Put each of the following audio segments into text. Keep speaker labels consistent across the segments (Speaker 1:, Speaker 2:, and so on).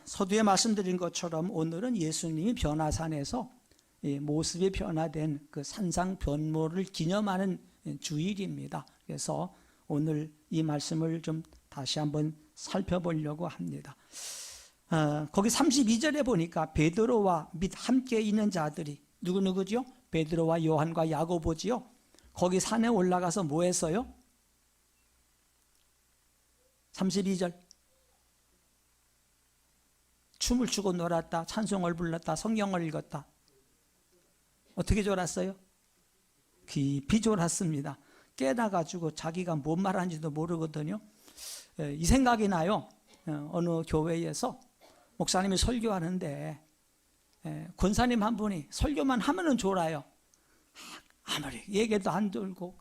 Speaker 1: 서두에 말씀드린 것처럼 오늘은 예수님이 변화산에서 모습이 변화된 그 산상 변모를 기념하는 주일입니다. 그래서 오늘 이 말씀을 좀 다시 한번 살펴보려고 합니다. 거기 32절에 보니까 베드로와 및 함께 있는 자들이 누구죠? 베드로와 요한과 야고보지요. 거기 산에 올라가서 뭐 했어요? 32절 춤을 추고 놀았다, 찬송을 불렀다, 성경을 읽었다. 어떻게 졸았어요? 깊이 졸았습니다. 깨다가지고 자기가 뭔 말하는지도 모르거든요. 이 생각이 나요. 어느 교회에서 목사님이 설교하는데 권사님 한 분이 설교만 하면은 졸아요. 아무리 얘기도 안 들고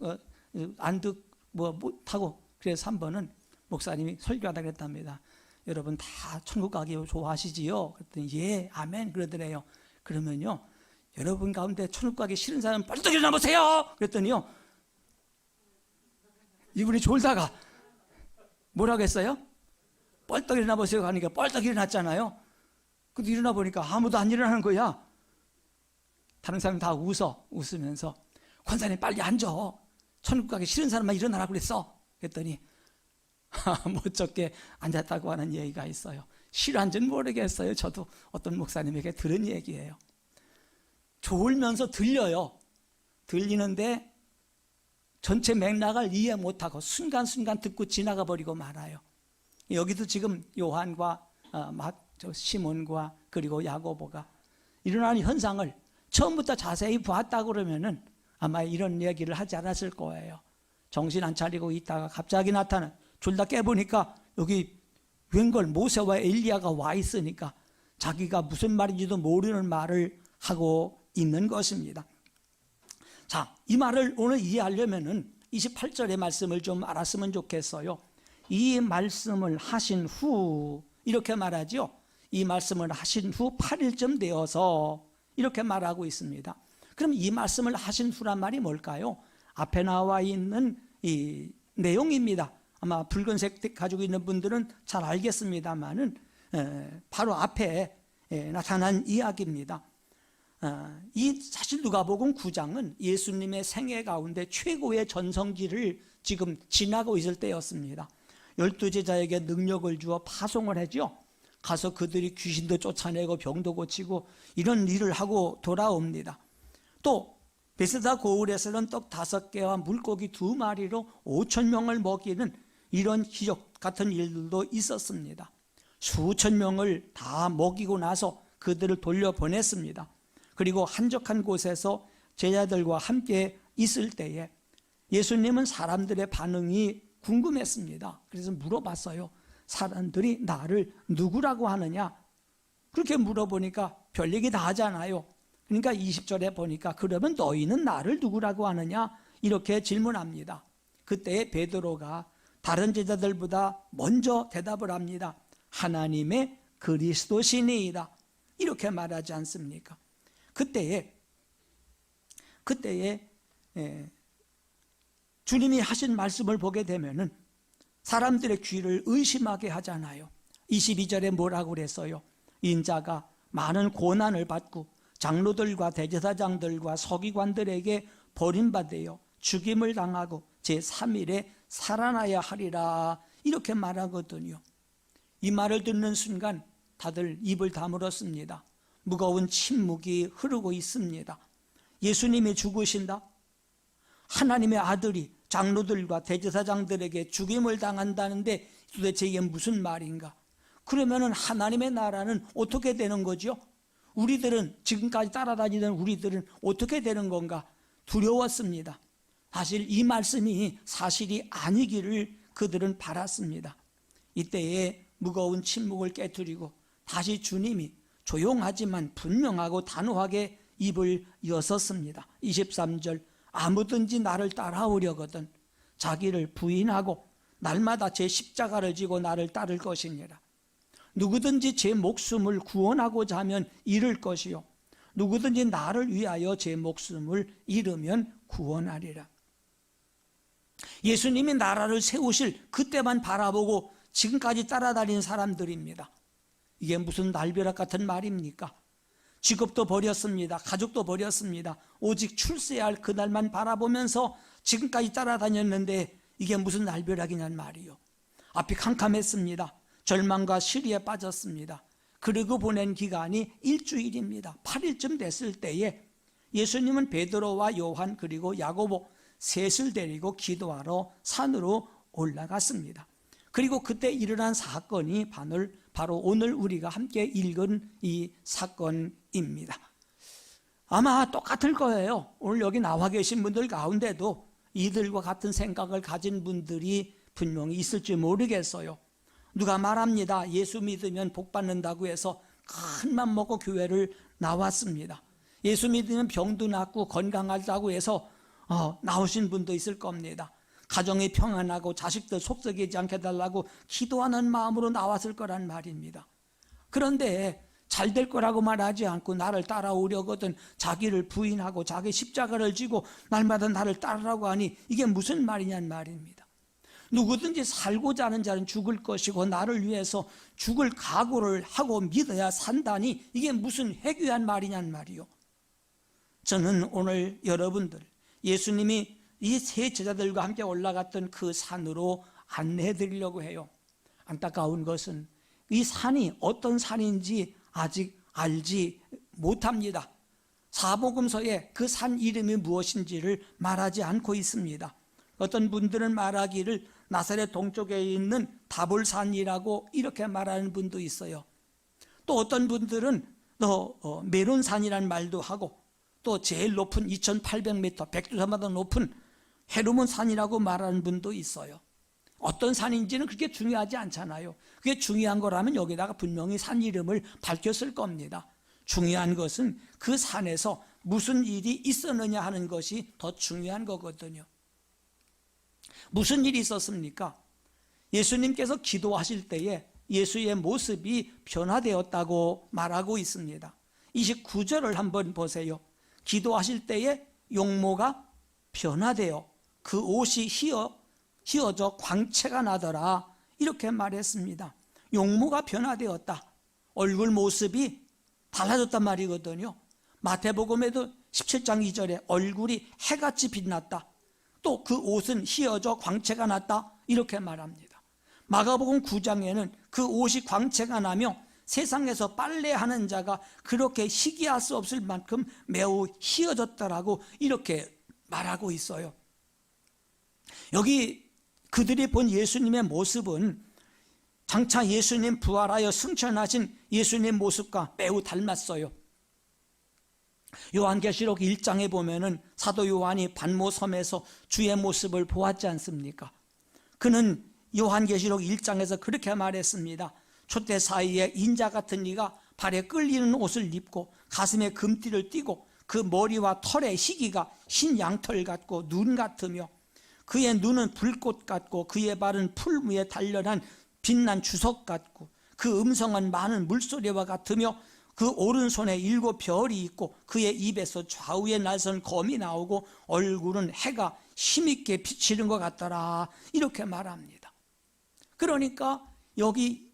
Speaker 1: 안 듣고 뭐 못하고, 그래서 한 번은 목사님이 설교하다 그랬답니다. 여러분 다 천국 가기 좋아하시지요? 그랬더니 예, 아멘 그러더래요. 그러면요, 여러분 가운데 천국 가기 싫은 사람 벌떡 일어나 보세요. 그랬더니요, 이분이 졸다가 뭐라고 했어요? 벌떡 일어나 보세요 하니까 벌떡 일어났잖아요. 근데 일어나 보니까 아무도 안 일어나는 거야. 다른 사람이 다 웃으면서 권사님 빨리 앉아, 천국 가기 싫은 사람만 일어나라고 그랬어. 그랬더니 멋쩍게 앉았다고 하는 얘기가 있어요. 실화인지는 모르겠어요. 저도 어떤 목사님에게 들은 얘기예요. 졸면서 들려요. 들리는데 전체 맥락을 이해 못하고 순간순간 듣고 지나가 버리고 말아요. 여기도 지금 요한과 시몬과 그리고 야고보가 일어나는 현상을 처음부터 자세히 보았다고 그러면은 아마 이런 얘기를 하지 않았을 거예요. 정신 안 차리고 있다가 갑자기 나타난, 졸다 깨보니까 여기 웬걸 모세와 엘리야가 와 있으니까 자기가 무슨 말인지도 모르는 말을 하고 있는 것입니다. 자, 이 말을 오늘 이해하려면은 28절의 말씀을 좀 알았으면 좋겠어요. 이 말씀을 하신 후, 이렇게 말하죠. 이 말씀을 하신 후 8일쯤 되어서 이렇게 말하고 있습니다. 그럼 이 말씀을 하신 후란 말이 뭘까요? 앞에 나와 있는 이 내용입니다. 아마 붉은색 가지고 있는 분들은 잘 알겠습니다만은 바로 앞에 나타난 이야기입니다. 이 사실 누가복음 9장은 예수님의 생애 가운데 최고의 전성기를 지금 지나고 있을 때였습니다. 12제자에게 능력을 주어 파송을 하죠. 가서 그들이 귀신도 쫓아내고 병도 고치고 이런 일을 하고 돌아옵니다. 또 베세다 고을에서는 떡 5개와 물고기 2마리로 5,000명을 먹이는 이런 기적 같은 일들도 있었습니다. 수천 명을 다 먹이고 나서 그들을 돌려보냈습니다. 그리고 한적한 곳에서 제자들과 함께 있을 때에 예수님은 사람들의 반응이 궁금했습니다. 그래서 물어봤어요. 사람들이 나를 누구라고 하느냐? 그렇게 물어보니까 별 얘기 다 하잖아요. 그러니까 20절에 보니까 그러면 너희는 나를 누구라고 하느냐? 이렇게 질문합니다. 그때 베드로가 다른 제자들보다 먼저 대답을 합니다. 하나님의 그리스도시니이다. 이렇게 말하지 않습니까? 그때에 주님이 하신 말씀을 보게 되면은 사람들의 귀를 의심하게 하잖아요. 22절에 뭐라고 그랬어요? 인자가 많은 고난을 받고 장로들과 대제사장들과 서기관들에게 버림받아 죽임을 당하고 제3일에 살아나야 하리라, 이렇게 말하거든요. 이 말을 듣는 순간 다들 입을 다물었습니다. 무거운 침묵이 흐르고 있습니다. 예수님이 죽으신다? 하나님의 아들이 장로들과 대제사장들에게 죽임을 당한다는데 도대체 이게 무슨 말인가? 그러면은 하나님의 나라는 어떻게 되는 거죠? 우리들은, 지금까지 따라다니던 우리들은 어떻게 되는 건가? 두려웠습니다. 사실 이 말씀이 사실이 아니기를 그들은 바랐습니다. 이때에 무거운 침묵을 깨트리고 다시 주님이 조용하지만 분명하고 단호하게 입을 여섰습니다. 23절, 아무든지 나를 따라오려거든 자기를 부인하고 날마다 제 십자가를 지고 나를 따를 것이니라. 누구든지 제 목숨을 구원하고자 하면 잃을 것이요 누구든지 나를 위하여 제 목숨을 잃으면 구원하리라. 예수님이 나라를 세우실 그때만 바라보고 지금까지 따라다닌 사람들입니다. 이게 무슨 날벼락 같은 말입니까? 직업도 버렸습니다. 가족도 버렸습니다. 오직 출세해야 할 그날만 바라보면서 지금까지 따라다녔는데 이게 무슨 날벼락이냐는 말이요. 앞이 캄캄했습니다. 절망과 시리에 빠졌습니다. 그리고 보낸 기간이 일주일입니다. 8일쯤 됐을 때에 예수님은 베드로와 요한 그리고 야고보 셋을 데리고 기도하러 산으로 올라갔습니다. 그리고 그때 일어난 사건이 바로 오늘 우리가 함께 읽은 이 사건입니다. 아마 똑같을 거예요. 오늘 여기 나와 계신 분들 가운데도 이들과 같은 생각을 가진 분들이 분명히 있을지 모르겠어요. 누가 말합니다. 예수 믿으면 복 받는다고 해서 큰 맘 먹고 교회를 나왔습니다. 예수 믿으면 병도 낫고 건강하다고 해서 나오신 분도 있을 겁니다. 가정이 평안하고 자식들 속썩이지 않게 해달라고 기도하는 마음으로 나왔을 거란 말입니다. 그런데 잘 될 거라고 말하지 않고 나를 따라오려거든 자기를 부인하고 자기 십자가를 지고 날마다 나를 따르라고 하니 이게 무슨 말이냐는 말입니다. 누구든지 살고자 하는 자는 죽을 것이고 나를 위해서 죽을 각오를 하고 믿어야 산다니 이게 무슨 해괴한 말이냐는 말이요. 저는 오늘 여러분들 예수님이 이 세 제자들과 함께 올라갔던 그 산으로 안내해 드리려고 해요. 안타까운 것은 이 산이 어떤 산인지 아직 알지 못합니다. 사복음서에 그 산 이름이 무엇인지를 말하지 않고 있습니다. 어떤 분들은 말하기를 나사렛 동쪽에 있는 다볼산이라고 이렇게 말하는 분도 있어요. 또 어떤 분들은 메론산이라는 말도 하고 또 제일 높은 2800m 백두산보다 높은 헤르몬산이라고 말하는 분도 있어요. 어떤 산인지는 그렇게 중요하지 않잖아요. 그게 중요한 거라면 여기다가 분명히 산 이름을 밝혔을 겁니다. 중요한 것은 그 산에서 무슨 일이 있었느냐 하는 것이 더 중요한 거거든요. 무슨 일이 있었습니까? 예수님께서 기도하실 때에 예수의 모습이 변화되었다고 말하고 있습니다. 29절을 한번 보세요. 기도하실 때에 용모가 변화되어 그 옷이 휘어져 광채가 나더라 이렇게 말했습니다. 용모가 변화되었다. 얼굴 모습이 달라졌단 말이거든요. 마태복음에도 17장 2절에 얼굴이 해같이 빛났다. 또 그 옷은 휘어져 광채가 났다 이렇게 말합니다. 마가복음 9장에는 그 옷이 광채가 나며 세상에서 빨래하는 자가 그렇게 희귀할 수 없을 만큼 매우 휘어졌다라고 이렇게 말하고 있어요. 여기 그들이 본 예수님의 모습은 장차 예수님 부활하여 승천하신 예수님 모습과 매우 닮았어요. 요한계시록 1장에 보면은 사도 요한이 반모섬에서 주의 모습을 보았지 않습니까? 그는 요한계시록 1장에서 그렇게 말했습니다. 촛대 사이에 인자 같은 이가 발에 끌리는 옷을 입고 가슴에 금띠를 띠고 그 머리와 털의 희기가 흰 양털 같고 눈 같으며 그의 눈은 불꽃 같고 그의 발은 풀 위에 단련한 빛난 주석 같고 그 음성은 많은 물소리와 같으며 그 오른손에 7 별이 있고 그의 입에서 좌우에 날선 검이 나오고 얼굴은 해가 힘있게 비치는 것 같더라 이렇게 말합니다. 그러니까 여기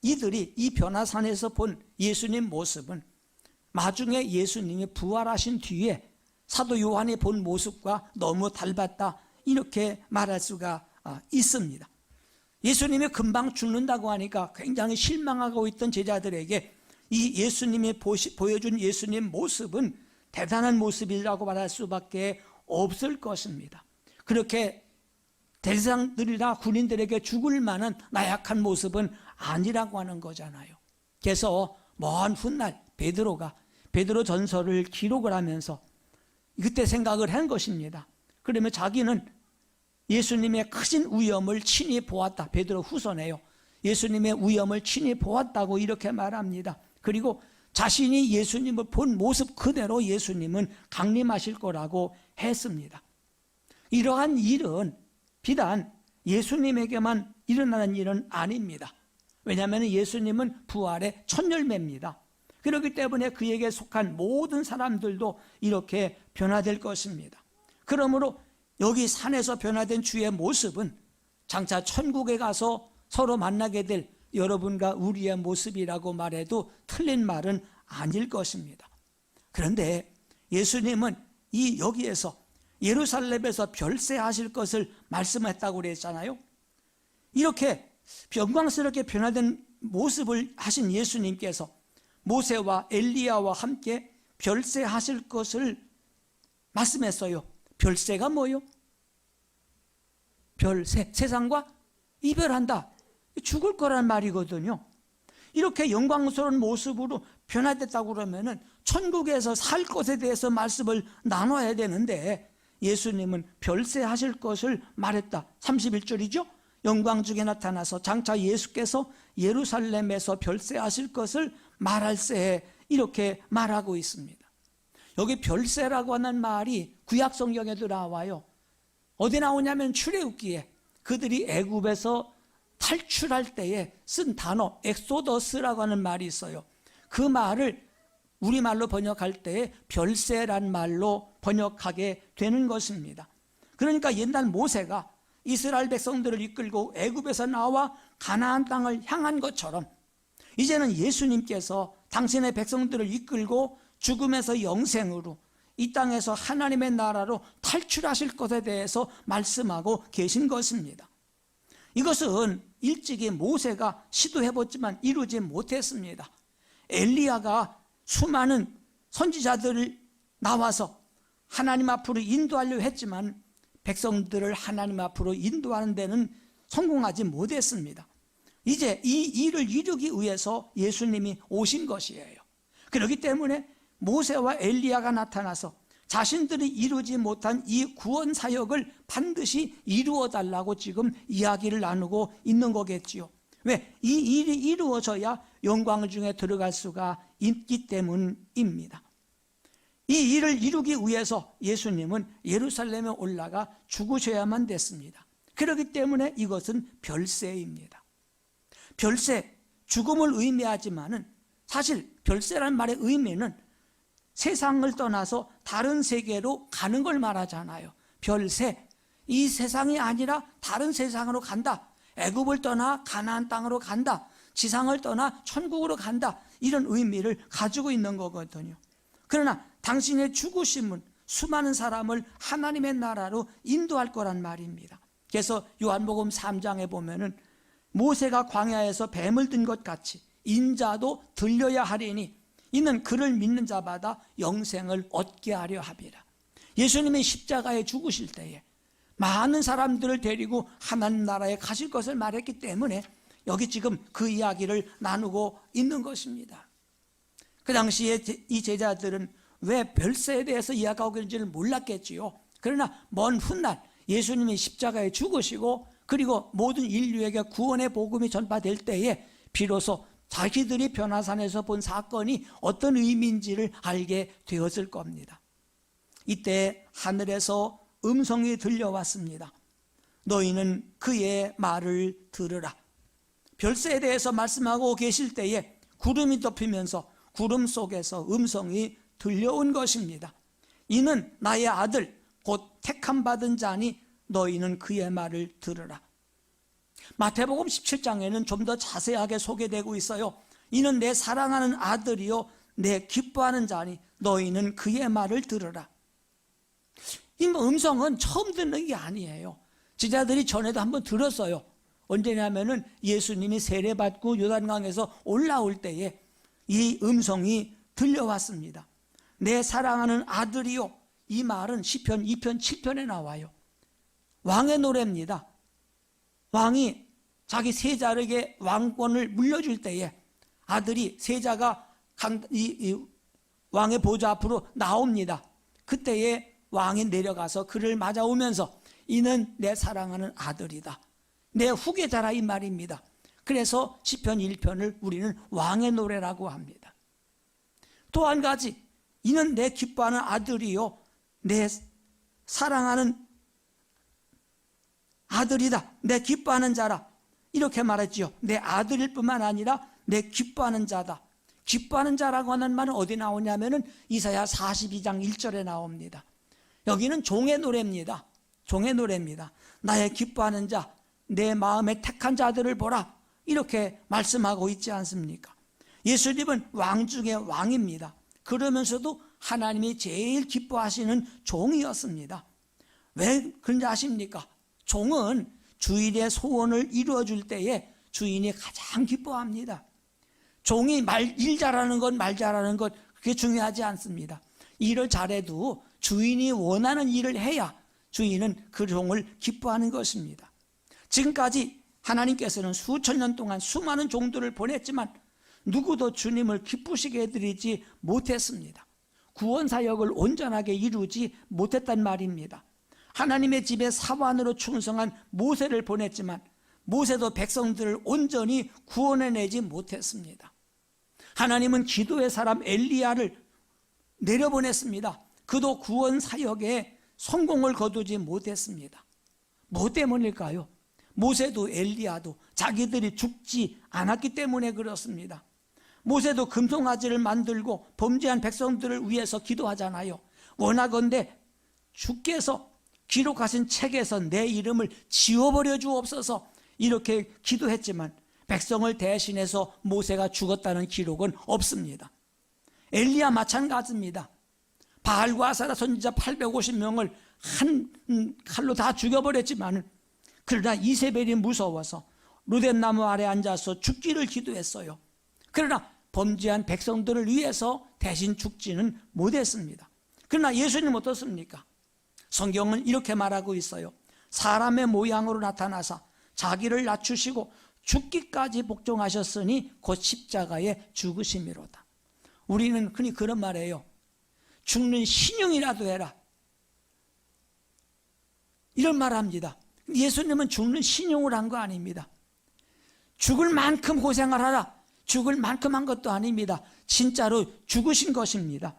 Speaker 1: 이들이 이 변화산에서 본 예수님 모습은 나중에 예수님이 부활하신 뒤에 사도 요한이 본 모습과 너무 닮았다 이렇게 말할 수가 있습니다. 예수님이 금방 죽는다고 하니까 굉장히 실망하고 있던 제자들에게 이 예수님이 보여준 예수님 모습은 대단한 모습이라고 말할 수밖에 없을 것입니다. 그렇게 대상들이나 군인들에게 죽을 만한 나약한 모습은 아니라고 하는 거잖아요. 그래서 먼 훗날 베드로 전설을 기록을 하면서 그때 생각을 한 것입니다. 그러면 자기는 예수님의 크신 위엄을 친히 보았다. 베드로 후서네요. 예수님의 위엄을 친히 보았다고 이렇게 말합니다. 그리고 자신이 예수님을 본 모습 그대로 예수님은 강림하실 거라고 했습니다. 이러한 일은 비단 예수님에게만 일어나는 일은 아닙니다. 왜냐하면 예수님은 부활의 첫 열매입니다. 그렇기 때문에 그에게 속한 모든 사람들도 이렇게 변화될 것입니다. 그러므로 여기 산에서 변화된 주의 모습은 장차 천국에 가서 서로 만나게 될 여러분과 우리의 모습이라고 말해도 틀린 말은 아닐 것입니다. 그런데 예수님은 여기에서 예루살렘에서 별세하실 것을 말씀했다고 그랬잖아요. 이렇게 영광스럽게 변화된 모습을 하신 예수님께서 모세와 엘리야와 함께 별세하실 것을 말씀했어요. 별세가 뭐예요? 별세, 세상과 이별한다, 죽을 거란 말이거든요. 이렇게 영광스러운 모습으로 변화됐다고 그러면은 천국에서 살 것에 대해서 말씀을 나눠야 되는데 예수님은 별세하실 것을 말했다. 31절이죠. 영광 중에 나타나서 장차 예수께서 예루살렘에서 별세하실 것을 말할세, 이렇게 말하고 있습니다. 여기 별세라고 하는 말이 구약 성경에도 나와요. 어디 나오냐면 출애굽기에 그들이 애굽에서 탈출할 때에 쓴 단어 엑소더스라고 하는 말이 있어요. 그 말을 우리말로 번역할 때에 별세란 말로 번역하게 되는 것입니다. 그러니까 옛날 모세가 이스라엘 백성들을 이끌고 애굽에서 나와 가나안 땅을 향한 것처럼 이제는 예수님께서 당신의 백성들을 이끌고 죽음에서 영생으로 이 땅에서 하나님의 나라로 탈출하실 것에 대해서 말씀하고 계신 것입니다. 이것은 일찍이 모세가 시도해봤지만 이루지 못했습니다. 엘리야가 수많은 선지자들을 나와서 하나님 앞으로 인도하려 했지만 백성들을 하나님 앞으로 인도하는 데는 성공하지 못했습니다. 이제 이 일을 이루기 위해서 예수님이 오신 것이에요. 그렇기 때문에 모세와 엘리야가 나타나서 자신들이 이루지 못한 이 구원 사역을 반드시 이루어 달라고 지금 이야기를 나누고 있는 거겠지요. 왜? 이 일이 이루어져야 영광 중에 들어갈 수가 있기 때문입니다. 이 일을 이루기 위해서 예수님은 예루살렘에 올라가 죽으셔야만 됐습니다. 그렇기 때문에 이것은 별세입니다. 별세, 죽음을 의미하지만은 사실 별세란 말의 의미는 세상을 떠나서 다른 세계로 가는 걸 말하잖아요. 별세, 이 세상이 아니라 다른 세상으로 간다. 애굽을 떠나 가나안 땅으로 간다. 지상을 떠나 천국으로 간다. 이런 의미를 가지고 있는 거거든요. 그러나 당신의 죽으심은 수많은 사람을 하나님의 나라로 인도할 거란 말입니다. 그래서 요한복음 3장에 보면은 모세가 광야에서 뱀을 든 것 같이 인자도 들려야 하리니 이는 그를 믿는 자마다 영생을 얻게 하려 함이라. 예수님이 십자가에 죽으실 때에 많은 사람들을 데리고 하나님 나라에 가실 것을 말했기 때문에 여기 지금 그 이야기를 나누고 있는 것입니다. 그 당시에 이 제자들은 왜 별세에 대해서 이야기하고 있는지를 몰랐겠지요. 그러나 먼 훗날 예수님이 십자가에 죽으시고 그리고 모든 인류에게 구원의 복음이 전파될 때에 비로소 자기들이 변화산에서 본 사건이 어떤 의미인지를 알게 되었을 겁니다. 이때 하늘에서 음성이 들려왔습니다. 너희는 그의 말을 들으라. 별세에 대해서 말씀하고 계실 때에 구름이 덮이면서 구름 속에서 음성이 들려온 것입니다. 이는 나의 아들 곧 택함 받은 자니 너희는 그의 말을 들으라. 마태복음 17장에는 좀 더 자세하게 소개되고 있어요. 이는 내 사랑하는 아들이요 내 기뻐하는 자니 너희는 그의 말을 들으라. 이 음성은 처음 듣는 게 아니에요. 제자들이 전에도 한번 들었어요. 언제냐면은 예수님이 세례받고 요단강에서 올라올 때에 이 음성이 들려왔습니다. 내 사랑하는 아들이요. 이 말은 시편 2편 7편에 나와요. 왕의 노래입니다. 왕이 자기 세자에게 왕권을 물려줄 때에 아들이 세자가 왕의 보좌 앞으로 나옵니다. 그때에 왕이 내려가서 그를 맞아오면서 이는 내 사랑하는 아들이다. 내 후계자라 이 말입니다. 그래서 시편 1편을 우리는 왕의 노래라고 합니다. 또 한 가지, 이는 내 기뻐하는 아들이요 내 사랑하는 아들이다. 내 기뻐하는 자라. 이렇게 말했지요. 내 아들일 뿐만 아니라 내 기뻐하는 자다. 기뻐하는 자라고 하는 말은 어디 나오냐면은 이사야 42장 1절에 나옵니다. 여기는 종의 노래입니다. 종의 노래입니다. 나의 기뻐하는 자, 내 마음에 택한 자들을 보라. 이렇게 말씀하고 있지 않습니까? 예수님은 왕 중의 왕입니다. 그러면서도 하나님이 제일 기뻐하시는 종이었습니다. 왜 그런지 아십니까? 종은 주인의 소원을 이루어줄 때에 주인이 가장 기뻐합니다. 종이 일 잘하는 것, 말 잘하는 것 그게 중요하지 않습니다. 일을 잘해도 주인이 원하는 일을 해야 주인은 그 종을 기뻐하는 것입니다. 지금까지 하나님께서는 수천 년 동안 수많은 종들을 보냈지만 누구도 주님을 기쁘시게 해드리지 못했습니다. 구원 사역을 온전하게 이루지 못했단 말입니다. 하나님의 집에 사관으로 충성한 모세를 보냈지만 모세도 백성들을 온전히 구원해내지 못했습니다. 하나님은 기도의 사람 엘리야를 내려보냈습니다. 그도 구원 사역에 성공을 거두지 못했습니다. 뭐 때문일까요? 모세도 엘리야도 자기들이 죽지 않았기 때문에 그렇습니다. 모세도 금송아지를 만들고 범죄한 백성들을 위해서 기도하잖아요. 원하건대 주께서 기록하신 책에서 내 이름을 지워버려 주옵소서 이렇게 기도했지만 백성을 대신해서 모세가 죽었다는 기록은 없습니다. 엘리야 마찬가지입니다. 바알과 아사라 선지자 850명을 한 칼로 다 죽여버렸지만 그러나 이세벨이 무서워서 루덴나무 아래 앉아서 죽기를 기도했어요. 그러나 범죄한 백성들을 위해서 대신 죽지는 못했습니다. 그러나 예수님 어떻습니까? 성경은 이렇게 말하고 있어요. 사람의 모양으로 나타나사 자기를 낮추시고 죽기까지 복종하셨으니 곧 십자가에 죽으심이로다. 우리는 흔히 그런 말이에요. 죽는 신용이라도 해라. 이런 말 합니다. 예수님은 죽는 신용을 한 거 아닙니다. 죽을 만큼 고생을 하라. 죽을 만큼 한 것도 아닙니다. 진짜로 죽으신 것입니다.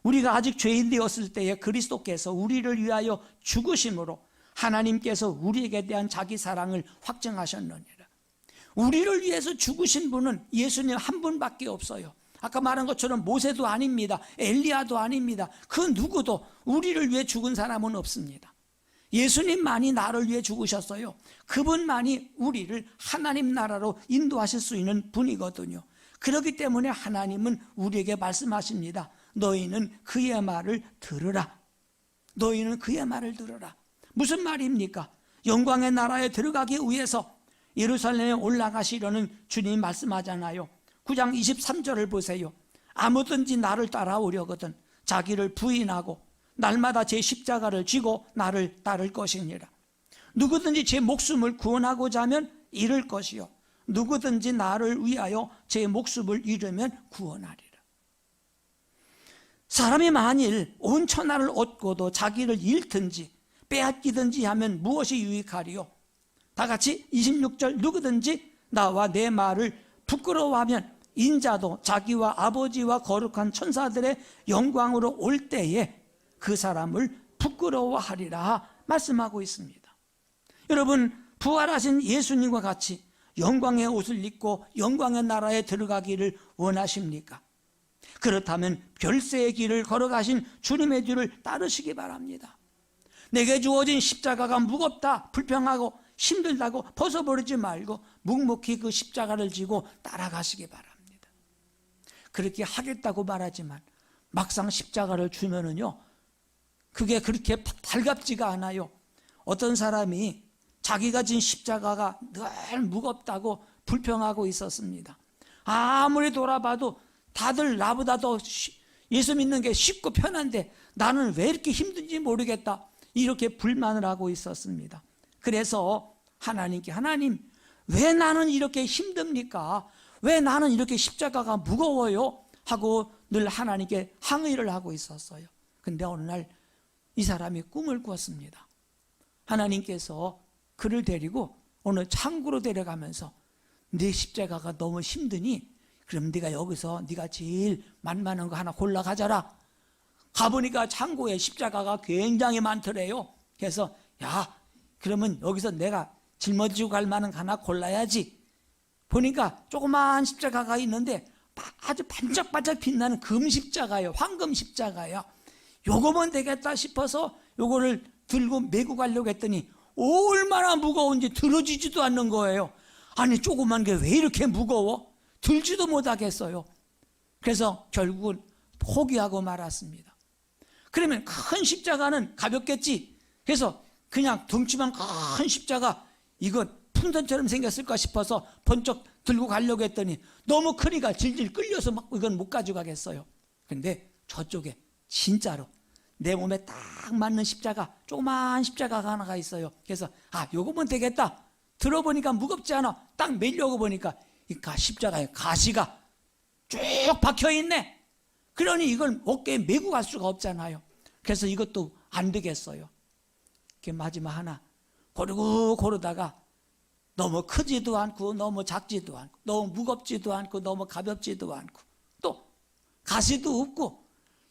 Speaker 1: 우리가 아직 죄인 되었을 때에 그리스도께서 우리를 위하여 죽으심으로 하나님께서 우리에게 대한 자기 사랑을 확증하셨느니라. 우리를 위해서 죽으신 분은 예수님 한 분밖에 없어요. 아까 말한 것처럼 모세도 아닙니다. 엘리야도 아닙니다. 그 누구도 우리를 위해 죽은 사람은 없습니다. 예수님만이 나를 위해 죽으셨어요. 그분만이 우리를 하나님 나라로 인도하실 수 있는 분이거든요. 그렇기 때문에 하나님은 우리에게 말씀하십니다. 너희는 그의 말을 들으라. 너희는 그의 말을 들으라. 무슨 말입니까? 영광의 나라에 들어가기 위해서 예루살렘에 올라가시려는 주님이 말씀하잖아요. 9장 23절을 보세요. 아무든지 나를 따라오려거든 자기를 부인하고 날마다 제 십자가를 쥐고 나를 따를 것이니라. 누구든지 제 목숨을 구원하고자 하면 잃을 것이요 누구든지 나를 위하여 제 목숨을 잃으면 구원하리라. 사람이 만일 온 천하를 얻고도 자기를 잃든지 빼앗기든지 하면 무엇이 유익하리요? 다 같이 26절 누구든지 나와 내 말을 부끄러워하면 인자도 자기와 아버지와 거룩한 천사들의 영광으로 올 때에 그 사람을 부끄러워하리라 말씀하고 있습니다. 여러분, 부활하신 예수님과 같이 영광의 옷을 입고 영광의 나라에 들어가기를 원하십니까? 그렇다면 별세의 길을 걸어가신 주님의 뒤를 따르시기 바랍니다. 내게 주어진 십자가가 무겁다, 불평하고 힘들다고 벗어버리지 말고 묵묵히 그 십자가를 지고 따라가시기 바랍니다. 그렇게 하겠다고 말하지만 막상 십자가를 주면은요, 그게 그렇게 달갑지가 않아요. 어떤 사람이 자기가 진 십자가가 늘 무겁다고 불평하고 있었습니다. 아무리 돌아봐도 다들 나보다 더 예수 믿는 게 쉽고 편한데 나는 왜 이렇게 힘든지 모르겠다, 이렇게 불만을 하고 있었습니다. 그래서 하나님께 하나님, 왜 나는 이렇게 힘듭니까? 왜 나는 이렇게 십자가가 무거워요? 하고 늘 하나님께 항의를 하고 있었어요. 근데 어느 날 이 사람이 꿈을 꾸었습니다. 하나님께서 그를 데리고 어느 창고로 데려가면서 네 십자가가 너무 힘드니 그럼 네가 여기서 네가 제일 만만한 거 하나 골라 가져라. 가보니까 창고에 십자가가 굉장히 많더래요. 그래서 야, 그러면 여기서 내가 짊어지고 갈 만한 거 하나 골라야지. 보니까 조그마한 십자가가 있는데 아주 반짝반짝 빛나는 금 십자가예요. 황금 십자가야. 요거면 되겠다 싶어서 요거를 들고 메고 가려고 했더니 얼마나 무거운지 들어지지도 않는 거예요. 아니 조그만 게 왜 이렇게 무거워? 들지도 못하겠어요. 그래서 결국은 포기하고 말았습니다. 그러면 큰 십자가는 가볍겠지. 그래서 그냥 덩치만 큰 십자가, 이거 풍선처럼 생겼을까 싶어서 번쩍 들고 가려고 했더니 너무 크니까 질질 끌려서 막 이건 못 가져가겠어요. 근데 저쪽에 진짜로 내 몸에 딱 맞는 십자가, 조그만 십자가가 하나가 있어요. 그래서 요거면 되겠다. 들어보니까 무겁지 않아. 딱 매려고 보니까 이 십자가에 가시가 쭉 박혀있네. 그러니 이걸 어깨에 메고 갈 수가 없잖아요. 그래서 이것도 안 되겠어요. 마지막 하나 고르다가 너무 크지도 않고 너무 작지도 않고 너무 무겁지도 않고 너무 가볍지도 않고 또 가시도 없고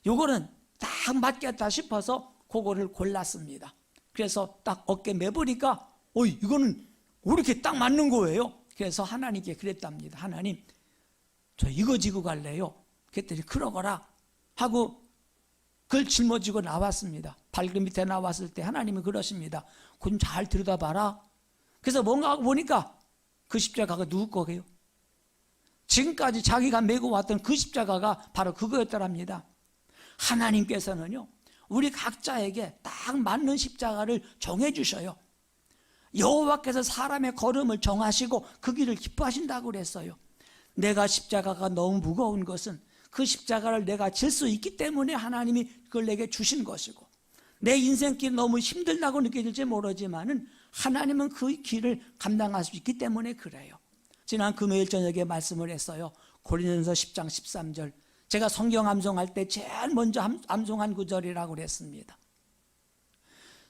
Speaker 1: 요거는 딱 맞겠다 싶어서 그거를 골랐습니다. 그래서 딱 어깨 매보니까 이거는 왜 이렇게 딱 맞는 거예요? 그래서 하나님께 그랬답니다. 하나님, 저 이거 지고 갈래요. 그랬더니 그러거라 하고 그걸 짊어지고 나왔습니다. 발그 밑에 나왔을 때 하나님이 그러십니다. 좀 잘 들여다봐라. 그래서 뭔가 하고 보니까 그 십자가가 누구 거예요? 지금까지 자기가 메고 왔던 그 십자가가 바로 그거였더랍니다. 하나님께서는요, 우리 각자에게 딱 맞는 십자가를 정해주셔요. 여호와께서 사람의 걸음을 정하시고 그 길을 기뻐하신다고 그랬어요. 내가 십자가가 너무 무거운 것은 그 십자가를 내가 질 수 있기 때문에 하나님이 그걸 내게 주신 것이고, 내 인생길 너무 힘들다고 느껴질지 모르지만은 하나님은 그 길을 감당할 수 있기 때문에 그래요. 지난 금요일 저녁에 말씀을 했어요. 고린도전서 10장 13절. 제가 성경 암송할 때 제일 먼저 암송한 구절이라고 그랬습니다.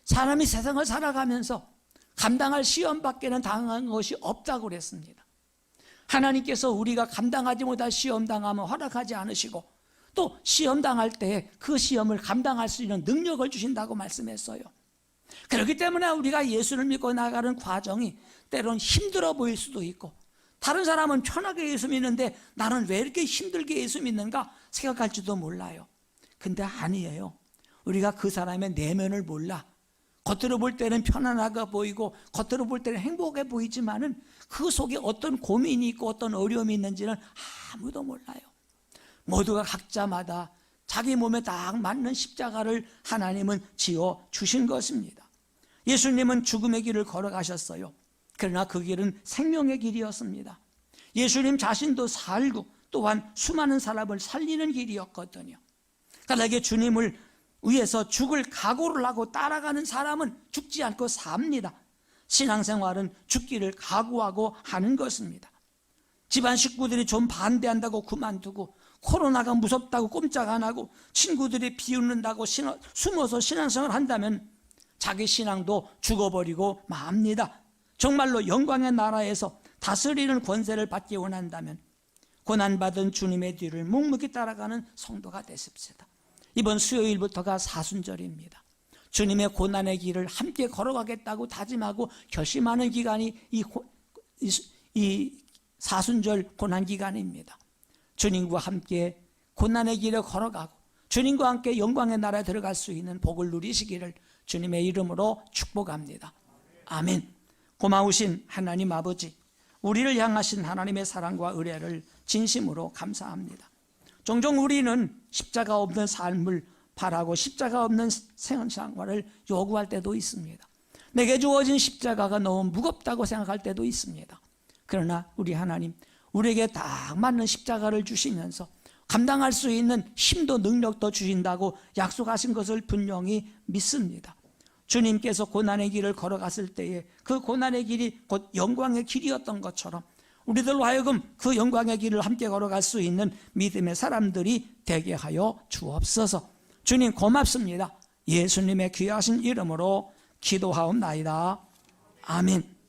Speaker 1: 사람이 세상을 살아가면서 감당할 시험밖에는 당한 것이 없다고 그랬습니다. 하나님께서 우리가 감당하지 못할 시험 당하면 허락하지 않으시고, 또 시험 당할 때 그 시험을 감당할 수 있는 능력을 주신다고 말씀했어요. 그렇기 때문에 우리가 예수를 믿고 나가는 과정이 때론 힘들어 보일 수도 있고, 다른 사람은 편하게 예수 믿는데 나는 왜 이렇게 힘들게 예수 믿는가 생각할지도 몰라요. 근데 아니에요. 우리가 그 사람의 내면을 몰라. 겉으로 볼 때는 편안하게 보이고 겉으로 볼 때는 행복해 보이지만은 그 속에 어떤 고민이 있고 어떤 어려움이 있는지는 아무도 몰라요. 모두가 각자마다 자기 몸에 딱 맞는 십자가를 하나님은 지어 주신 것입니다. 예수님은 죽음의 길을 걸어가셨어요. 그러나 그 길은 생명의 길이었습니다. 예수님 자신도 살고 또한 수많은 사람을 살리는 길이었거든요. 그러나 주님을 위해서 죽을 각오를 하고 따라가는 사람은 죽지 않고 삽니다. 신앙생활은 죽기를 각오하고 하는 것입니다. 집안 식구들이 좀 반대한다고 그만두고, 코로나가 무섭다고 꼼짝 안 하고, 친구들이 비웃는다고 숨어서 신앙생활을 한다면 자기 신앙도 죽어버리고 맙니다. 정말로 영광의 나라에서 다스리는 권세를 받기 원한다면 고난받은 주님의 뒤를 묵묵히 따라가는 성도가 되십시다. 이번 수요일부터가 사순절입니다. 주님의 고난의 길을 함께 걸어가겠다고 다짐하고 결심하는 기간이 이 사순절 고난 기간입니다. 주님과 함께 고난의 길을 걸어가고 주님과 함께 영광의 나라에 들어갈 수 있는 복을 누리시기를 주님의 이름으로 축복합니다. 아멘. 고마우신 하나님 아버지, 우리를 향하신 하나님의 사랑과 의뢰를 진심으로 감사합니다. 종종 우리는 십자가 없는 삶을 바라고 십자가 없는 생활을 요구할 때도 있습니다. 내게 주어진 십자가가 너무 무겁다고 생각할 때도 있습니다. 그러나 우리 하나님, 우리에게 딱 맞는 십자가를 주시면서 감당할 수 있는 힘도 능력도 주신다고 약속하신 것을 분명히 믿습니다. 주님께서 고난의 길을 걸어갔을 때에 그 고난의 길이 곧 영광의 길이었던 것처럼 우리들로 하여금 그 영광의 길을 함께 걸어갈 수 있는 믿음의 사람들이 되게 하여 주옵소서. 주님 고맙습니다. 예수님의 귀하신 이름으로 기도하옵나이다. 아멘.